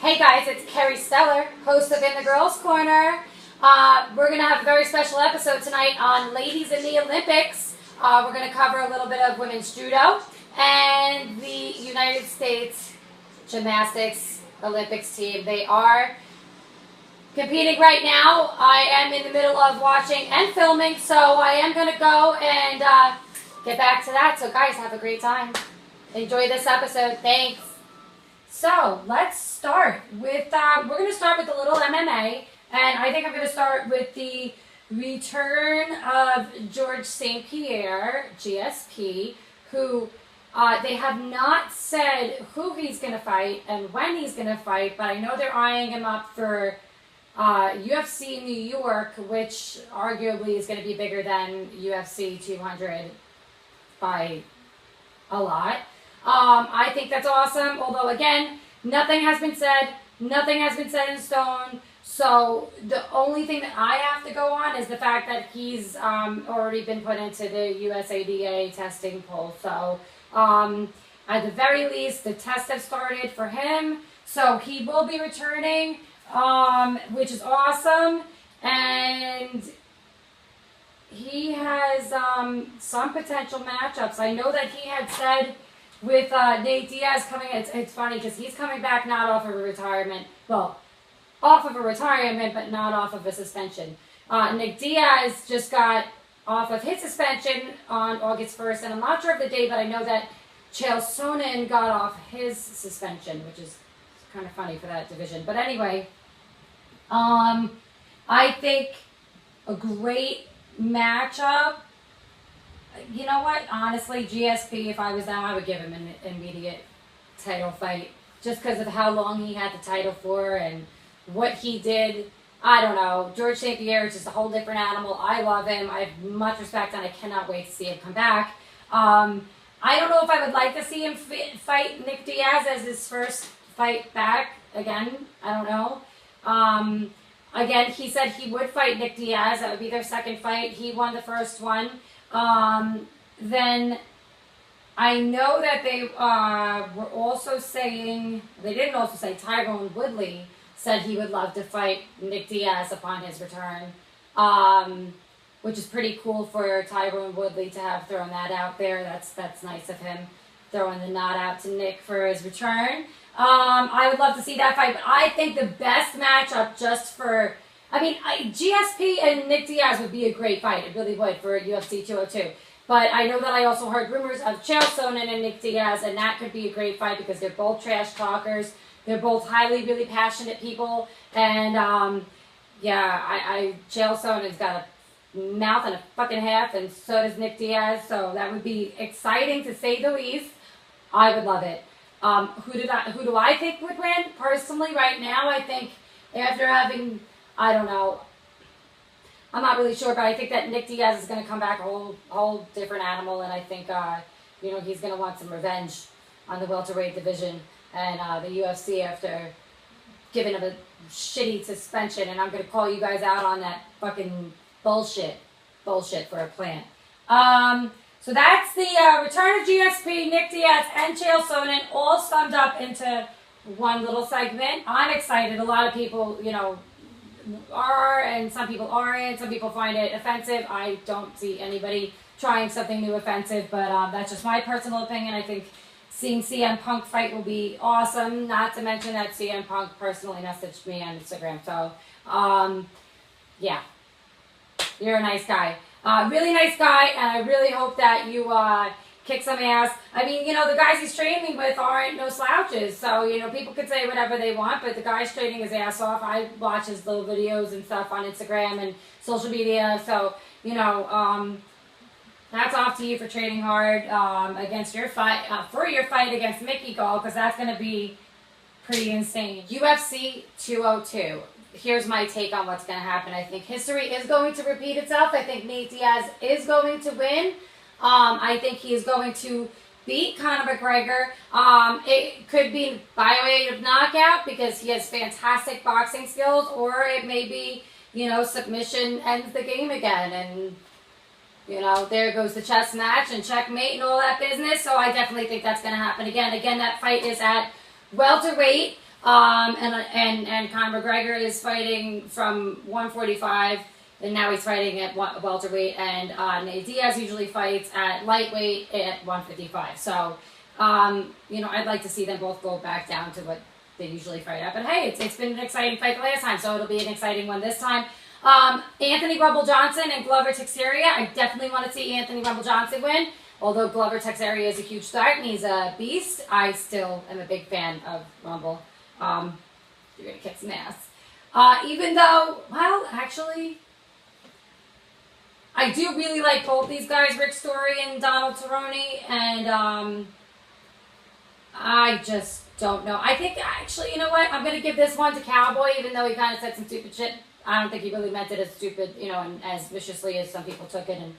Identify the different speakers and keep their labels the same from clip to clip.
Speaker 1: Hey guys, it's Kerry Stellar, host of In the Girls Corner. We're going to have a very special episode tonight on ladies in the Olympics. We're going to cover a little bit of women's judo and the United States Gymnastics Olympics team. They are competing right now. I am in the middle of watching and filming, so I am going to go and get back to that. So guys, have a great time. Enjoy this episode. Thanks. So let's start with, we're going to start with a little MMA, and I think I'm going to start with the return of George St. Pierre, GSP, who they have not said who he's going to fight and when he's going to fight, but I know they're eyeing him up for UFC New York, which arguably is going to be bigger than UFC 200 by a lot. I think that's awesome, although again, nothing has been said, nothing has been set in stone, so the only thing that I have to go on is the fact that he's already been put into the USADA testing pool, so at the very least, the tests have started for him, so he will be returning, which is awesome, and he has some potential matchups. I know that he had said with Nick Diaz coming, it's funny because he's coming back not off of a retirement, well, off of a retirement, but not off of a suspension. Nick Diaz just got off of his suspension on August 1st, and I'm not sure of the date, but I know that Chael Sonnen got off his suspension, which is kind of funny for that division. But anyway, I think a great matchup. You know what? Honestly, GSP, if I was them, I would give him an immediate title fight. Just because of how long he had the title for and what he did. I don't know. George St. Pierre is just a whole different animal. I love him. I have much respect and I cannot wait to see him come back. I don't know if I would like to see him fight Nick Diaz as his first fight back again. I don't know. Again, he said he would fight Nick Diaz. That would be their second fight. He won the first one. Then I know that they were also saying, they didn't also say, Tyron Woodley said he would love to fight Nick Diaz upon his return, which is pretty cool for Tyron Woodley to have thrown that out there. That's nice of him, throwing the nod out to Nick for his return. I would love to see that fight, but I think the best matchup just for, GSP and Nick Diaz would be a great fight. It really would for UFC 202. But I know that I also heard rumors of Chael Sonnen and Nick Diaz, and that could be a great fight because they're both trash talkers. They're both highly, really passionate people. And, Chael Sonnen's got a mouth and a fucking half, and so does Nick Diaz. So that would be exciting to say the least. I would love it. Who do I think would win? Personally, right now, I think after having, I don't know, I'm not really sure, but I think that Nick Diaz is going to come back a whole different animal, and I think, he's going to want some revenge on the welterweight division and the UFC after giving him a shitty suspension, and I'm going to call you guys out on that fucking bullshit for a plan. So that's the return of GSP, Nick Diaz, and Chael Sonnen all summed up into one little segment. I'm excited. A lot of people, are, and some people aren't. Some people find it offensive. I don't see anybody trying something new offensive, but that's just my personal opinion. I think seeing CM Punk fight will be awesome. Not to mention that CM Punk personally messaged me on Instagram. So, yeah, you're a nice guy. Really nice guy, and I really hope that you kick some ass. The guys he's training with aren't no slouches, so, people could say whatever they want, but the guy's training his ass off. I watch his little videos and stuff on Instagram and social media, so, that's off to you for training hard against your fight, for your fight against Mickey Gall, because that's going to be pretty insane. UFC 202. Here's my take on what's going to happen. I think history is going to repeat itself. I think Nick Diaz is going to win. I think he is going to beat Conor McGregor. It could be by way of knockout because he has fantastic boxing skills, or it may be, submission ends the game again. And, there goes the chess match and checkmate and all that business. So I definitely think that's going to happen again. Again, that fight is at welterweight. And Conor McGregor is fighting from 145, and now he's fighting at welterweight. And Nick Diaz usually fights at lightweight at 155. So, I'd like to see them both go back down to what they usually fight at. But hey, it's been an exciting fight the last time, so it'll be an exciting one this time. Anthony Rumble Johnson and Glover Teixeira. I definitely want to see Anthony Rumble Johnson win. Although Glover Teixeira is a huge start and he's a beast, I still am a big fan of Rumble. You're going to kick some ass. Even though, well, actually, I do really like both these guys, Rick Story and Donald Cerrone, and I just don't know. I think, actually, you know what? I'm going to give this one to Cowboy, even though he kind of said some stupid shit. I don't think he really meant it as stupid, and as viciously as some people took it. And,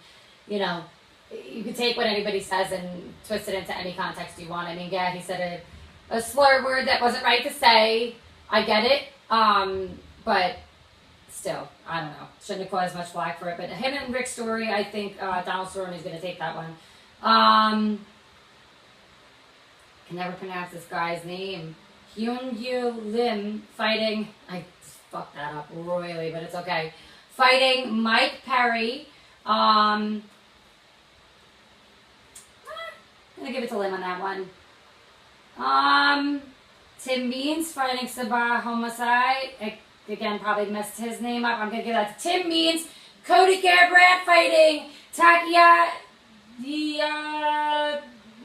Speaker 1: you can take what anybody says and twist it into any context you want. I mean, yeah, he said a slur word that wasn't right to say. I get it. But still, I don't know. Shouldn't have caused much flack for it. But him and Rick Story, I think Donald Cerrone is going to take that one. Can never pronounce this guy's name. Hyun-Yu Lim fighting, I fucked that up royally, but it's okay. Fighting Mike Perry. I'm going to give it to Lim on that one. Tim Means fighting Sabah Homicide. Again, probably messed his name up. I'm going to give that to Tim Means. Cody Garbrandt fighting Takia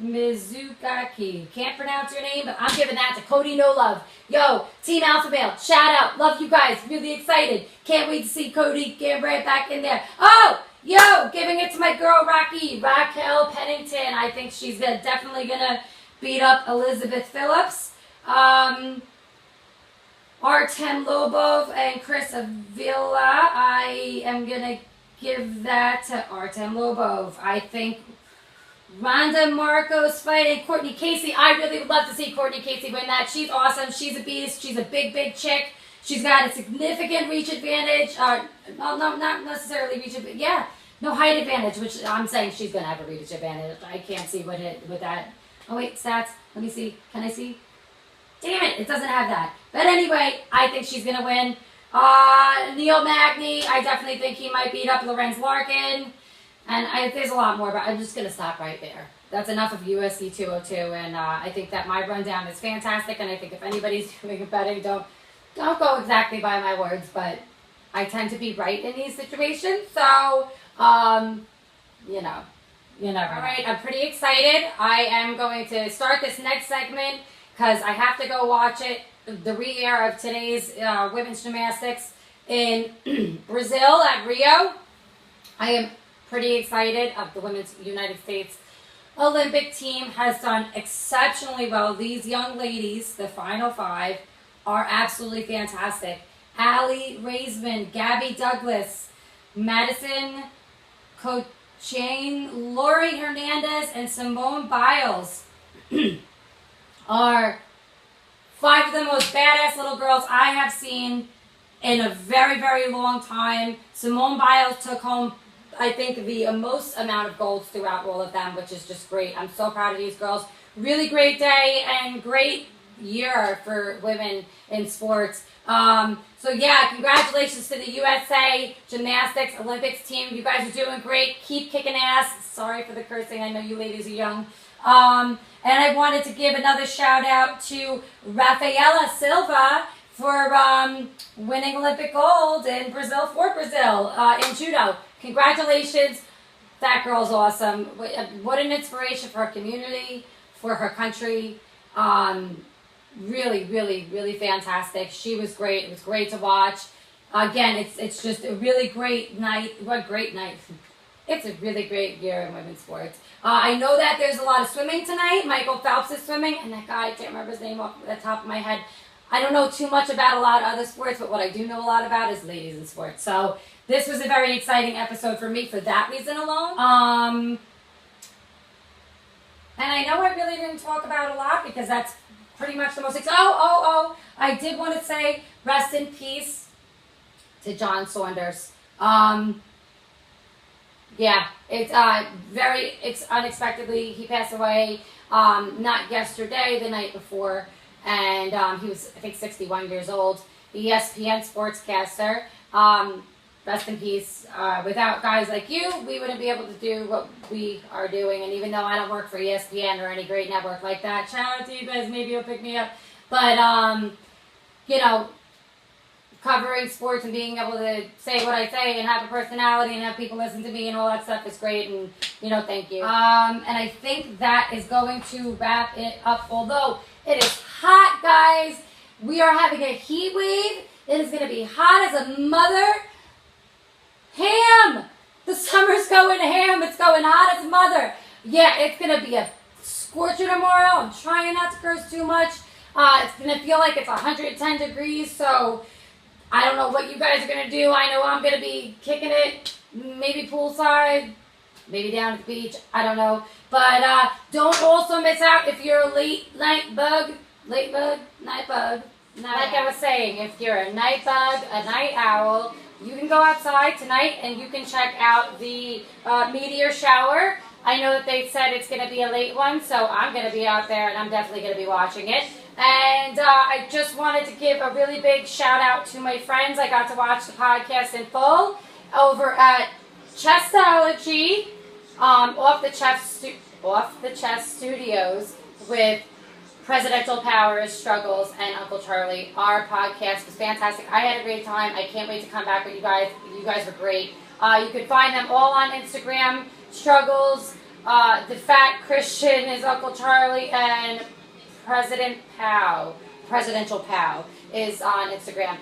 Speaker 1: Mizukaki. Can't pronounce your name, but I'm giving that to Cody No Love. Yo, Team Alpha Male, shout out. Love you guys. Really excited. Can't wait to see Cody Garbrandt back in there. Oh, yo, giving it to my girl Raquel Pennington. I think she's definitely going to beat up Elizabeth Phillips. Artem Lobov and Chris Avila. I am going to give that to Artem Lobov. I think Ronda Marcos fighting Courtney Casey. I really would love to see Courtney Casey win that. She's awesome. She's a beast. She's a big chick. She's got a significant reach advantage. No, not necessarily reach advantage. Yeah, no height advantage, which I'm saying she's going to have a reach advantage. I can't see what with that. Oh, wait, stats. Let me see. Can I see? Damn it, it doesn't have that. But anyway, I think she's going to win. Neil Magny, I definitely think he might beat up Lorenz Larkin. And there's a lot more, but I'm just going to stop right there. That's enough of UFC 202, and I think that my rundown is fantastic, and I think if anybody's doing a betting, don't go exactly by my words, but I tend to be right in these situations, so, you never know. All right, I'm pretty excited. I am going to start this next segment because I have to go watch it, the re-air of today's women's gymnastics in Brazil at Rio. I am pretty excited. The women's United States Olympic team has done exceptionally well. These young ladies, the final five, are absolutely fantastic. Aly Raisman, Gabby Douglas, Madison Kocian, Laurie Hernandez, and Simone Biles are five of the most badass little girls I have seen in a very long time. Simone Biles took home, I think, the most amount of golds throughout all of them, which is just great. I'm so proud of these girls. Really great day and great year for women in sports. So yeah, congratulations to the USA Gymnastics Olympics team. You guys are doing great. Keep kicking ass. Sorry for the cursing. I know you ladies are young. And I wanted to give another shout out to Rafaela Silva for winning Olympic gold in Brazil for Brazil in judo. Congratulations. That girl's awesome. What an inspiration for her community, for her country. Really fantastic. She was great. It was great to watch. Again, it's just a really great night. What a great night. It's a really great year in women's sports. I know that there's a lot of swimming tonight. Michael Phelps is swimming, and that guy, I can't remember his name off the top of my head. I don't know too much about a lot of other sports, but what I do know a lot about is ladies in sports. So this was a very exciting episode for me for that reason alone. And I know I really didn't talk about a lot because that's pretty much the most exciting. I did want to say rest in peace to John Saunders. Yeah, it's unexpectedly, he passed away, not yesterday, the night before. and he was, I think, 61 years old. ESPN sportscaster. Rest in peace. Without guys like you, we wouldn't be able to do what we are doing. And even though I don't work for ESPN or any great network like that, shout out to you guys. Maybe you'll pick me up. But, you know, covering sports and being able to say what I say and have a personality and have people listen to me and all that stuff is great. And, you know, thank you. And I think that is going to wrap it up. Although it is hot, guys. We are having a heat wave. It is going to be hot as a mother. Ham! The summer's going ham. It's going hot as a mother. Yeah, it's going to be a scorcher tomorrow. I'm trying not to curse too much. It's going to feel like it's 110 degrees, so I don't know what you guys are going to do. I know I'm going to be kicking it, maybe poolside, maybe down at the beach. I don't know. But don't also miss out if you're a night bug. Like I was saying, if you're a night bug, a night owl, you can go outside tonight and you can check out the meteor shower. I know that they said it's going to be a late one, so I'm going to be out there and I'm definitely going to be watching it. And I just wanted to give a really big shout out to my friends. I got to watch the podcast in full over at Chestology, off the Chest Studios with Presidential Powers, Struggles, and Uncle Charlie. Our podcast was fantastic. I had a great time. I can't wait to come back with you guys. You guys were great. You can find them all on Instagram. Struggles, the Fat Christian is Uncle Charlie, and Presidential Pow is on Instagram.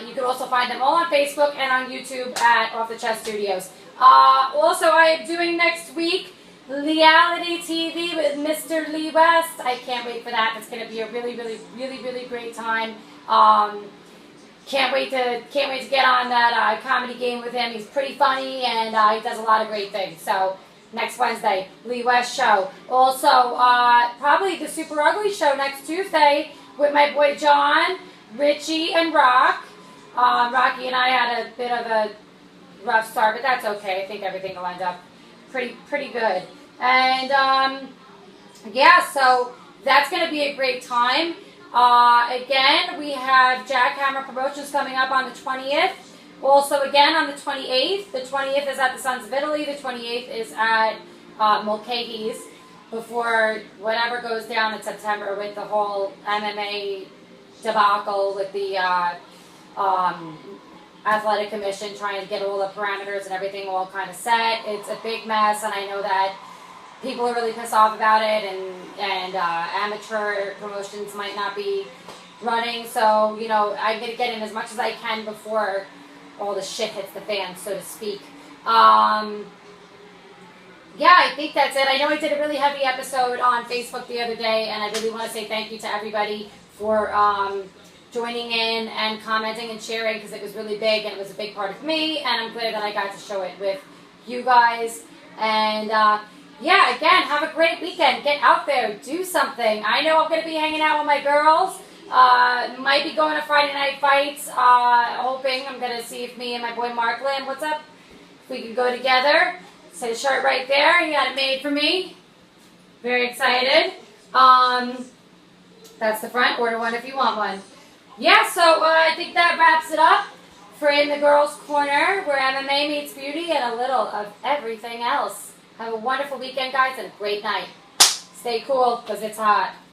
Speaker 1: You can also find them all on Facebook and on YouTube at Off the Chest Studios. Also, I am doing next week reality TV with Mr. Lee West. I can't wait for that. It's going to be a really, really, really, really great time. Can't wait to get on that comedy game with him. He's pretty funny and he does a lot of great things. So next Wednesday, Lee West show. Also, probably the Super Ugly show next Tuesday with my boy John, Richie, and Rock. Rocky and I had a bit of a rough start, but that's okay. I think everything will end up pretty good. And yeah, so that's going to be a great time. Again, we have Jackhammer Promotions coming up on the 20th. Also, again, on the 28th. The 20th is at the Sons of Italy. The 28th is at Mulcahy's before whatever goes down in September with the whole MMA debacle with the Athletic Commission trying to get all the parameters and everything all kind of set. It's a big mess, and I know that people are really pissed off about it, and amateur promotions might not be running. So, you know, I'm going to get in as much as I can before all the shit hits the fan, so to speak. Yeah, I think that's it. I know I did a really heavy episode on Facebook the other day, and I really want to say thank you to everybody for joining in and commenting and sharing, because it was really big and it was a big part of me, and I'm glad that I got to show it with you guys. And yeah, again, have a great weekend. Get out there, do something. I know I'm going to be hanging out with my girls. Might be going to Friday night fights. Hoping I'm going to see if me and my boy Mark Lim, what's up? If we could go together. See the shirt right there. He got it made for me. Very excited. That's the front. Order one if you want one. Yeah, so I think that wraps it up for In the Girls Corner, where MMA meets beauty and a little of everything else. Have a wonderful weekend, guys, and a great night. Stay cool, because it's hot.